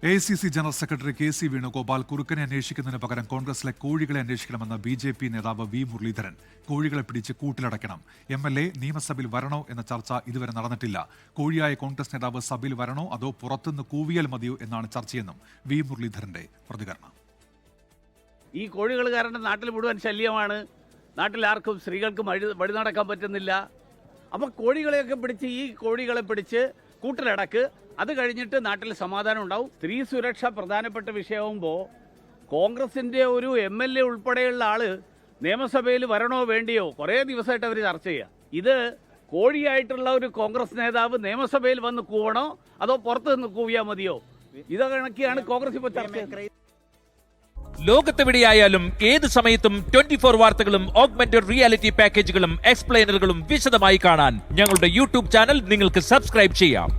AICC general secretary KC Venugopal കുറുക്കനെ അന്വേഷിക്കുന്നതിന് പകരം കോൺഗ്രസിലെ കോഴികളെ അന്വേഷിക്കണമെന്ന് BJP നേതാവ് V മുരളീധരൻ. കോഴികളെ പിടിച്ച് കൂട്ടിലടയ്ക്കണം. MLA നിയമസഭയിൽ വരണോ എന്ന ചർച്ച ഇതുവരെ നടന്നിട്ടില്ല. കോഴിയായ കോൺഗ്രസ് നേതാവ് സഭയിൽ വരണോ അതോ പുറത്തുനിന്ന് കൂവിയാൽ മതിയോ എന്നാണ് ചർച്ചയെന്നും V മുരളീധരന്റെ പ്രതികരണം. ഈ കോഴികൾ കാരണം നാട്ടിൽ മുഴുവൻ ശല്യമാണ്. നാട്ടിൽ ആർക്കും സ്ത്രീകൾക്കും വഴി നടക്കാൻ പറ്റുന്നില്ല. അപ്പം കോഴികളെ പിടിച്ച് കൂട്ടിലടക്ക്. അത് കഴിഞ്ഞിട്ട് നാട്ടിൽ സമാധാനം ഉണ്ടാവും. സ്ത്രീ സുരക്ഷ പ്രധാനപ്പെട്ട വിഷയമാകുമ്പോൾ കോൺഗ്രസിൻ്റെ ഒരു MLA ഉൾപ്പെടെയുള്ള ആള് നിയമസഭയിൽ വരണോ വേണ്ടിയോ കുറേ ദിവസമായിട്ട് അവർ ചർച്ച ചെയ്യുക. ഇത് കോഴിയായിട്ടുള്ള ഒരു കോൺഗ്രസ് നേതാവ് നിയമസഭയിൽ വന്ന് കൂവണോ അതോ പുറത്ത് നിന്ന് കൂവിയാൽ മതിയോ? ഇതൊക്കെയാണ് കോൺഗ്രസ് ഇപ്പോൾ ചർച്ച. ലോകത്തെവിടെയായാലും ഏത് സമയത്തും 24 വാർത്തകളും ഓഗ്മെന്റഡ് റിയാലിറ്റി പാക്കേജുകളും എക്സ്പ്ലെയിനറുകളും വിശദമായി കാണാൻ ഞങ്ങളുടെ YouTube ചാനൽ നിങ്ങൾക്ക് സബ്സ്ക്രൈബ് ചെയ്യാം.